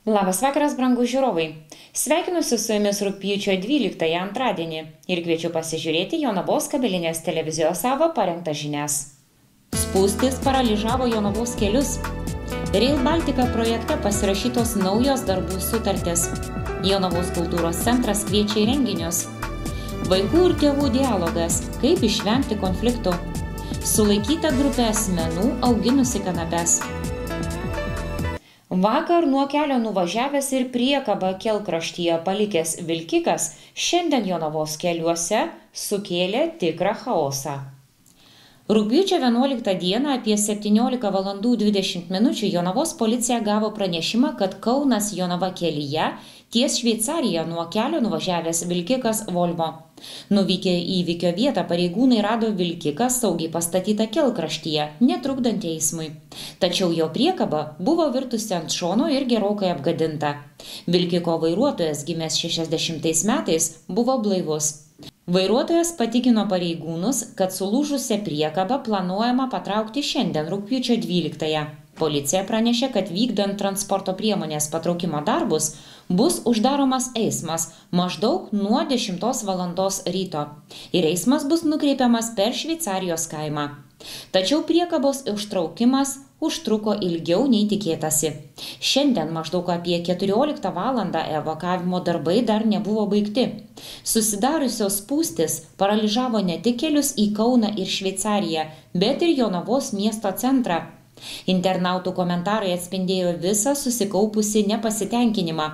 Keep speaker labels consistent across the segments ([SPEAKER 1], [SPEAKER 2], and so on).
[SPEAKER 1] Labas vakaras, brangūs žiūrovai. Sveikinuosi su jumis rugpjūčio 12 antradienį ir kviečiu pasižiūrėti Jonavos kabelinės televizijos savo parengtas žinias. Spūstis paralyžavo Jonavos kelius. Rail Baltica projekte pasirašytos naujos darbų sutartis. Jonavos kultūros centras kviečia į renginius. Vaikų ir tėvų dialogas, kaip išvengti konfliktų. Sulaikyta grupė asmenų auginusi kanapes. Vakar nuo kelio nuvažiavęs ir priekabą kelkraštyje palikęs vilkikas šiandien Jonavos keliuose sukėlė tikrą chaosą. Rugpjūčio 11 dieną apie 17:20 min. Jonavos policija gavo pranešimą, kad Kaunas Jonava kelyje ties Šveicarija nuo kelio nuvažiavęs vilkikas Volvo. Nuvykę į įvykio vietą pareigūnai rado vilkiką saugiai pastatytą kelkraštyje, netrukdant eismui. Tačiau jo priekaba buvo virtusi ant šono ir gerokai apgadinta. Vilkiko vairuotojas, gimęs 60 metais, buvo blaivus. Vairuotojas patikino pareigūnus, kad sulūžusią priekabą planuojama patraukti šiandien rugpjūčio 12. Policija pranešė, kad vykdant transporto priemonės patraukimo darbus bus uždaromas eismas maždaug nuo 10 valandos ryto ir eismas bus nukreipiamas per Šveicarijos kaimą. Tačiau priekabos ištraukimas užtruko ilgiau nei tikėtasi. Šiandien maždaug apie 14 valandą evakavimo darbai dar nebuvo baigti. Susidariusios spūstis paralyžavo ne tik kelius į Kauną ir Šveicariją, bet ir Jonavos miesto centrą. Internautų komentarai atspindėjo visą susikaupusi nepasitenkinimą.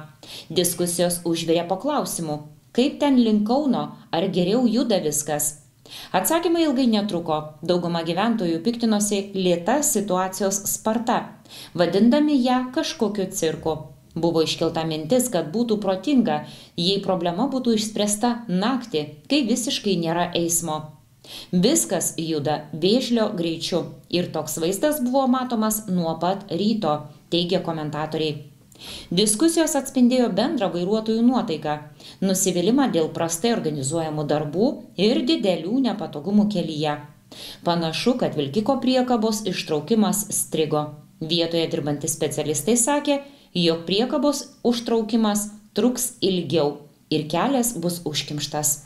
[SPEAKER 1] Diskusijos užvirė po klausimų, kaip ten link Kauno, ar geriau juda viskas. Atsakymai ilgai netruko, dauguma gyventojų piktinosi lėta situacijos sparta, vadindami ją kažkokiu cirku. Buvo iškelta mintis, kad būtų protinga, jei problema būtų išspręsta naktį, kai visiškai nėra eismo. Viskas juda vėžlio greičiu ir toks vaizdas buvo matomas nuo pat ryto, teigia komentatoriai. Diskusijos atspindėjo bendrą vairuotojų nuotaiką, nusivylimą dėl prastai organizuojamų darbų ir didelių nepatogumų kelyje. Panašu, kad vilkiko priekabos ištraukimas strigo. Vietoje dirbantys specialistai sakė, jog priekabos užtraukimas truks ilgiau ir kelias bus užkimštas.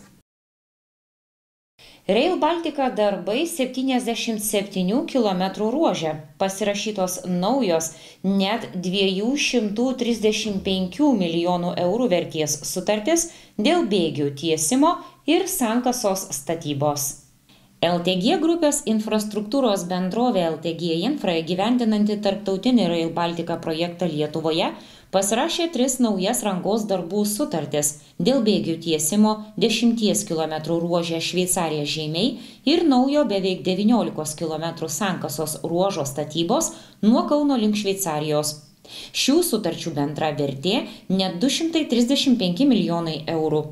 [SPEAKER 1] Rail Baltica darbai 77 km ruože. Pasirašytos naujos net 235 milijonų eurų vertės sutartis dėl bėgių tiesimo ir sankasos statybos. LTG grupės infrastruktūros bendrovė LTG Infra įgyvendinanti tarptautinį Rail Baltica projektą Lietuvoje pasirašė 3 naujas rangos darbų sutartis dėl bėgių tiesimo 10 km ruože Šveicarija Žeimiai ir naujo beveik 19 km sankasos ruožo statybos nuo Kauno link Šveicarijos. Šių sutarčių bendra vertė net 235 milijonai eurų.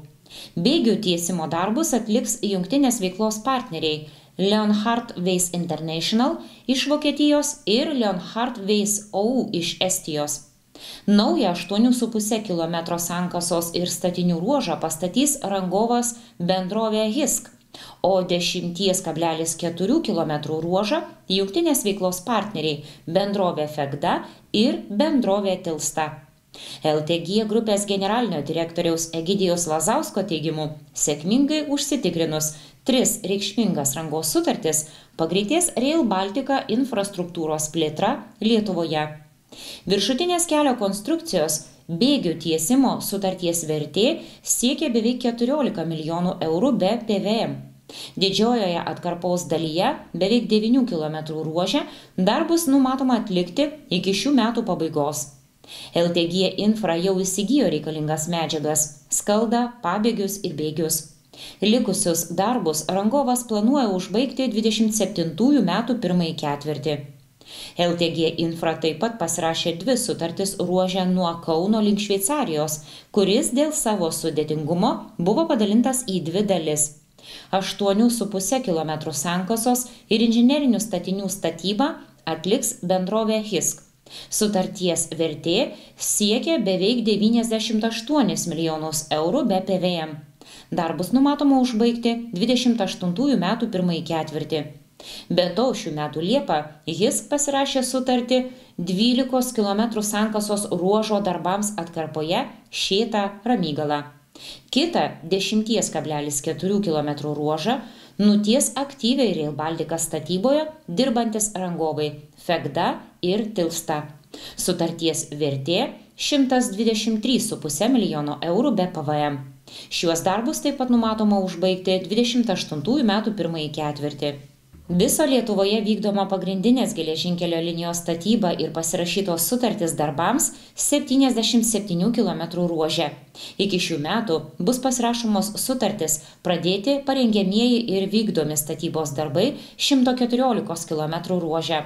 [SPEAKER 1] Bėgių tiesimo darbus atliks jungtinės veiklos partneriai Leonhard Weiss International iš Vokietijos ir Leonhard Weiss OU iš Estijos. Naują 8,5 km sankasos ir statinių ruožą pastatys rangovas bendrovė HISK, o 10,4 km ruožą jungtinės veiklos partneriai bendrovė FEGDA ir bendrovė Tilsta. LTG grupės generalinio direktoriaus Egidijaus Lazausko teigimu, sėkmingai užsitikrinus 3 reikšmingas rangos sutartis, pagreitės Rail Baltica infrastruktūros plėtra Lietuvoje. Viršutinės kelio konstrukcijos bėgių tiesimo sutarties vertė siekia beveik 14 milijonų eurų be PVM. Didžiojoje atkarpos dalyje, beveik 9 km ruože, darbus numatoma atlikti iki šių metų pabaigos. LTG Infra jau įsigijo reikalingas medžiagas – skaldą, pabėgius ir bėgius. Likusius darbus rangovas planuoja užbaigti 27 metų pirmąjį ketvirtį. LTG Infra taip pat pasirašė 2 sutartis ruože nuo Kauno link Šveicarijos, kuris dėl savo sudėtingumo buvo padalintas į 2 dalis. 8,5 km sankasos ir inžinerinių statinių statybą atliks bendrovė HISK. Sutarties vertė siekia beveik 98 milijonus eurų be PVM. Darbus numatoma užbaigti 28 metų pirmąjį ketvirtį. Be to, šių metų Liepą jis pasirašė sutartį 12 km sankasos ruožo darbams atkarpoje Šėta-Ramygala. Kitą 10,4 km ruožą nuties aktyviai Rail Baltica statyboje dirbantis rangovai Fegda ir Tilsta. Sutarties vertė 123,5 milijono eurų be PVM. Šiuos darbus taip pat numatoma užbaigti 28 metų pirmąjį ketvirtį. Viso Lietuvoje vykdoma pagrindinės geležinkelio linijos statyba ir pasirašytos sutartys darbams 77 km ruože. Iki šių metų bus pasirašomos sutartys pradėti parengiamieji ir vykdomi statybos darbai 114 km ruože.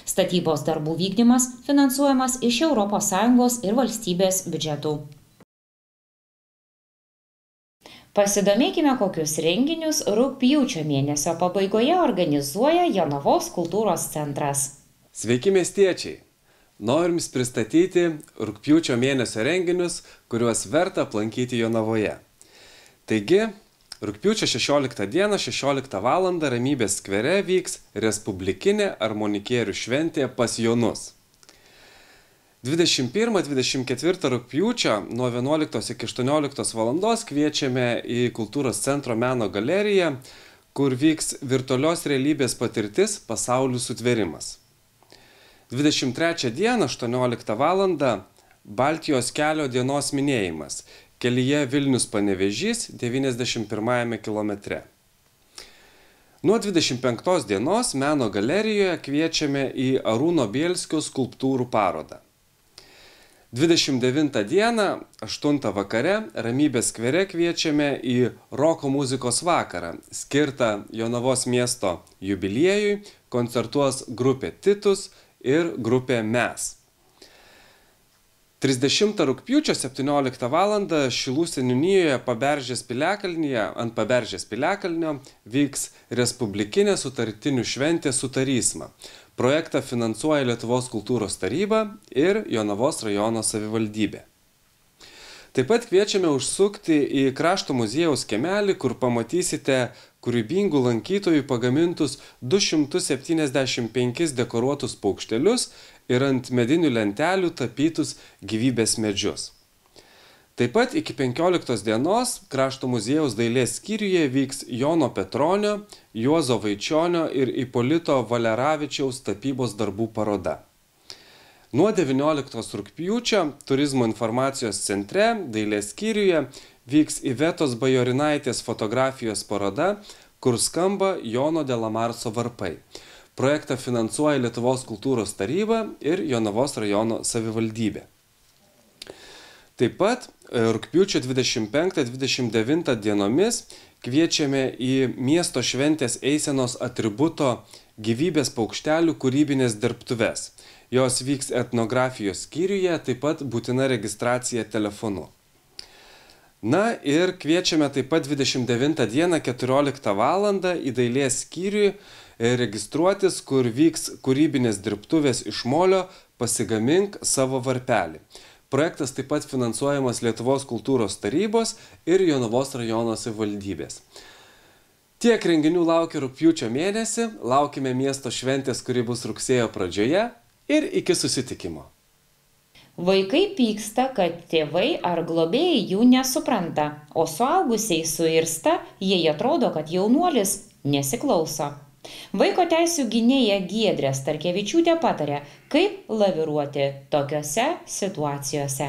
[SPEAKER 1] Statybos darbų vykdymas finansuojamas iš ES ir valstybės biudžetų. Pasidomėkime, kokius renginius rugpjūčio mėnesio pabaigoje organizuoja Jonavos kultūros centras.
[SPEAKER 2] Sveiki miestiečiai! Norim jums pristatyti rugpjūčio mėnesio renginius, kuriuos verta aplankyti Jonavoje. Taigi, rugpjūčio 16 dieną 16 val. Ramybės skvere vyks Respublikinė armonikierių šventė pas Jonus. 21-24 rugpjūčio nuo 11 iki 18 val. Kviečiame į Kultūros centro meno galeriją, kur vyks virtualios realybės patirtis Pasaulių sutvėrimas. 23 dieną 18 val. Baltijos kelio dienos minėjimas kelyje Vilnius-Panevėžys 91 kilometre. Nuo 25 dienos meno galerijoje kviečiame į Arūno Bielskio skulptūrų parodą. 29 dieną 8 vakare Ramybės skvere kviečiame į roko muzikos vakarą, skirtą Jonavos miesto jubiliejui, koncertuos grupė Titus ir grupė Mes. 30 rugpjūčio 17 val. Šilų seniūnijoje Paberžės piliakalnyje ant Paberžės piliakalnio vyks Respublikinė sutartinių šventė Sutarysma. Projektą finansuoja Lietuvos kultūros taryba ir Jonavos rajono savivaldybė. Taip pat kviečiame užsukti į Krašto muziejaus kiemelį, kur pamatysite kūrybingų lankytojų pagamintus 275 dekoruotus paukštelius ir ant medinių lentelių tapytus gyvybės medžius. Taip pat iki 15 dienos Krašto muziejaus dailės skyriuje vyks Jono Petronio, Juozo Vaičionio ir Ipolito Valeravičiaus tapybos darbų paroda. Nuo 19 rugpjūčio Turizmo informacijos centre dailės skyriuje vyks Ivetos Bajorinaitės fotografijos paroda, kur skamba Jono Delamarso varpai. Projektą finansuoja Lietuvos kultūros taryba ir Jonavos rajono savivaldybė. Taip pat rugpjūčio 25-29 dienomis kviečiame į miesto šventės eisenos atributo gyvybės paukštelių kūrybinės dirbtuves. Jos vyks etnografijos skyriuje, taip pat būtina registracija telefonu. Na ir kviečiame taip pat 29 dieną 14 val. Į dailės skyrių registruotis, kur vyks kūrybinės dirbtuvės iš molio Pasigamink savo varpelį. Projektas taip pat finansuojamas Lietuvos kultūros tarybos ir Jonavos rajono savivaldybės. Tiek renginių laukia rugpjūčio mėnesį, laukime miesto šventės, kuri bus rugsėjo pradžioje ir iki susitikimo.
[SPEAKER 1] Vaikai pyksta, kad tėvai ar globėjai jų nesupranta, o suaugusiai suirsta, jei atrodo, kad jaunuolis nesiklauso. Vaiko teisių gynėja Giedrė Starkevičiūtė patarė, kaip laviruoti tokiose situacijose.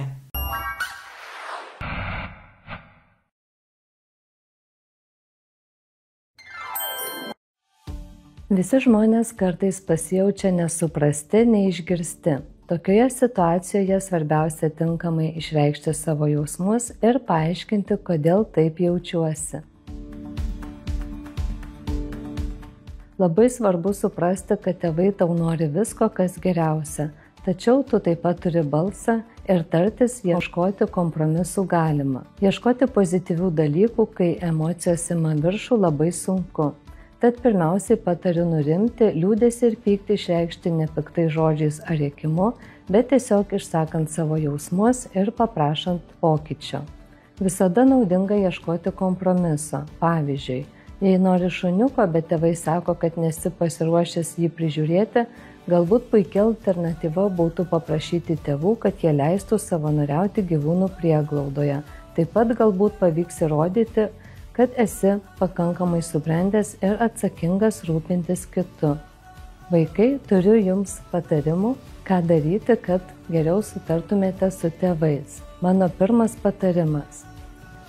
[SPEAKER 3] Visi žmonės kartais pasijaučia nesuprasti, neišgirsti. Tokioje situacijoje svarbiausia tinkamai išreikšti savo jausmus ir paaiškinti, kodėl taip jaučiuosi. Labai svarbu suprasti, kad tėvai tau nori visko, kas geriausia, tačiau tu taip pat turi balsą ir tartis ieškoti kompromisų galima. Ieškoti pozityvių dalykų, kai emocijos ima viršų, labai sunku. Tad pirmiausiai patariu nurimti, liūdesį ir pyktį išreikšti ne piktais žodžiais ar rėkimu, bet tiesiog išsakant savo jausmus ir paprašant pokyčio. Visada naudinga ieškoti kompromiso. Pavyzdžiui, Jei nori šuniuko, bet tėvai sako, kad nesi pasiruošęs jį prižiūrėti, galbūt puikia alternatyva būtų paprašyti tėvų, kad jie leistų savanoriauti gyvūnų prieglaudoje. Taip pat galbūt pavyks įrodyti, kad esi pakankamai subrendęs ir atsakingas rūpintis kitu. Vaikai, turiu jums patarimų, ką daryti, kad geriau sutartumėte su tėvais. Mano pirmas patarimas.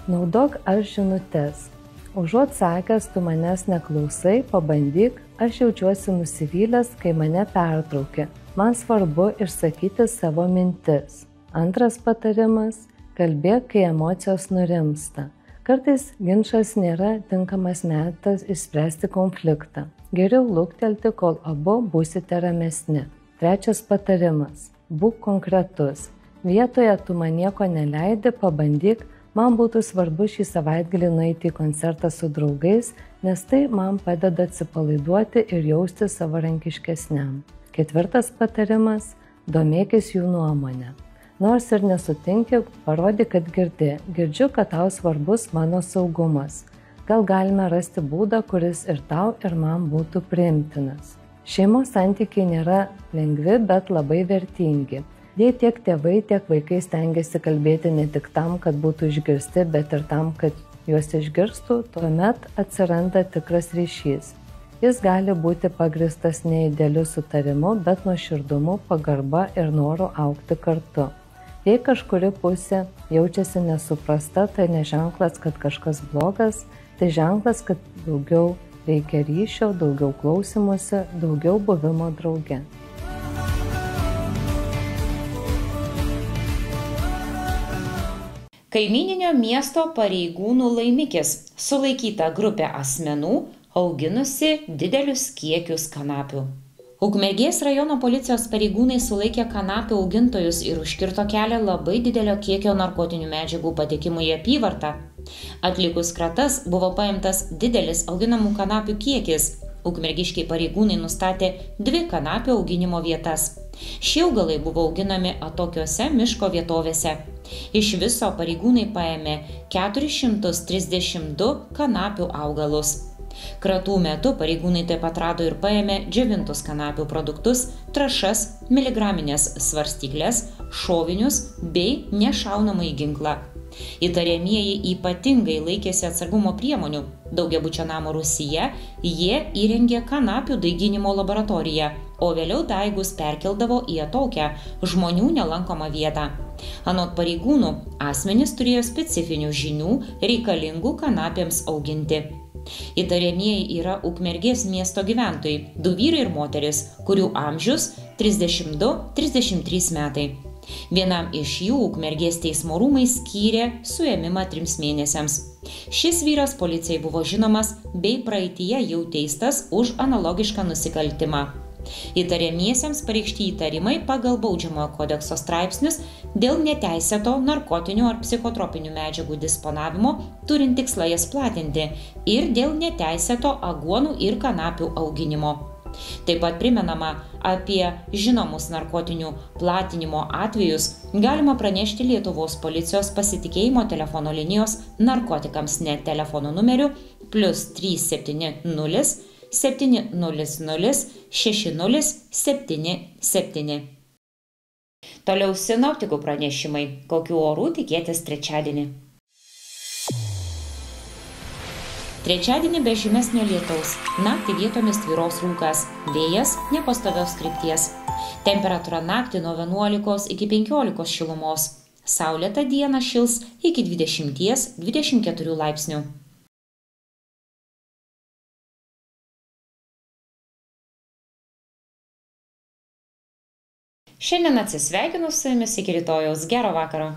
[SPEAKER 3] Naudok aš žinutes. Užuot sakęs, tu manęs neklausai, pabandyk, aš jaučiuosi nusivylęs, kai mane pertraukia. Man svarbu išsakyti savo mintis. Antras patarimas – kalbėk, kai emocijos nurimsta. Kartais ginčas nėra tinkamas metas išspręsti konfliktą. Geriau luktelti, kol abu būsite ramesni. Trečias patarimas – būk konkretus. Vietoje tu man nieko neleidi, pabandyk. Man būtų svarbu šį savaitgalį nueiti į koncertą su draugais, nes tai man padeda atsipalaiduoti ir jausti savarankiškesniam. Ketvirtas patarimas – domėkis jų nuomonę. Nors ir nesutinki, parodyk, kad girdi. Girdžiu, kad tau svarbus mano saugumas. Gal galime rasti būdą, kuris ir tau, ir man būtų priimtinas. Šeimos santykiai nėra lengvi, bet labai vertingi. Jei tiek tėvai, tiek vaikai stengiasi kalbėti ne tik tam, kad būtų išgirsti, bet ir tam, kad juos išgirstų, tuomet atsiranda tikras ryšys. Jis gali būti pagristas ne idealiu sutarimu, bet nuoširdumu, pagarba ir noru augti kartu. Jei kažkuri pusė jaučiasi nesuprasta, tai ne ženklas, kad kažkas blogas, tai ženklas, kad daugiau reikia ryšio, daugiau klausymosi, daugiau buvimo drauge.
[SPEAKER 1] Kaimyninio miesto pareigūnų laimikis – sulaikyta grupė asmenų, auginusi didelius kiekius kanapių. Ukmergės rajono policijos pareigūnai sulaikė kanapių augintojus ir užkirto kelią labai didelio kiekio narkotinių medžiagų patekimui į apyvartą. Atlikus kratas buvo paimtas didelis auginamų kanapių kiekis. Ukmergiškiai pareigūnai nustatė 2 kanapių auginimo vietas. Šie augalai buvo auginami atokiose miško vietovėse. Iš viso pareigūnai paėmė 432 kanapių augalus. Kratų metu pareigūnai taip pat rado ir paėmė džiovintus kanapių produktus, trąšas, miligraminės svarstyklės, šovinius bei nešaunamąjį ginklą. Įtariamieji ypatingai laikėsi atsargumo priemonių. Daugiabučio namo rūsyje jie įrengė kanapių daiginimo laboratoriją, o vėliau daigus perkeldavo į atokią, žmonių nelankomą vietą. Anot pareigūnų, asmenys turėjo specifinių žinių reikalingų kanapėms auginti. Įtariamieji yra Ukmergės miesto gyventojai, 2 vyrai ir moteris, kurių amžius 32-33 metai. Vienam iš jų Ukmergės teismo rūmai skyrė suėmimą 3 mėnesiams. Šis vyras policijai buvo žinomas bei praeityje jau teistas už analogišką nusikaltimą. Įtariamiesiems pareikšti įtarimai pagal Baudžiamojo kodekso straipsnius dėl neteisėto narkotinių ar psichotropinių medžiagų disponavimo, turint tikslą jas platinti, ir dėl neteisėto aguonų ir kanapių auginimo. Taip pat primenama, apie žinomus narkotinių platinimo atvejus galima pranešti Lietuvos policijos pasitikėjimo telefono linijos narkotikams net telefono numeriu +370 700 6077. Toliau sinoptikų pranešimai, kokių orų tikėtis trečiadienį. Trečiadienį be žymesnio lietaus, naktį vietomis tvyros rūkas, vėjas nepastovios krypties. Temperatūra naktį nuo 11 iki 15 šilumos. Saulėta diena šils iki 20–24 laipsnių. Šiandien atsisveikinu su jumis iki rytojaus. Gero vakaro.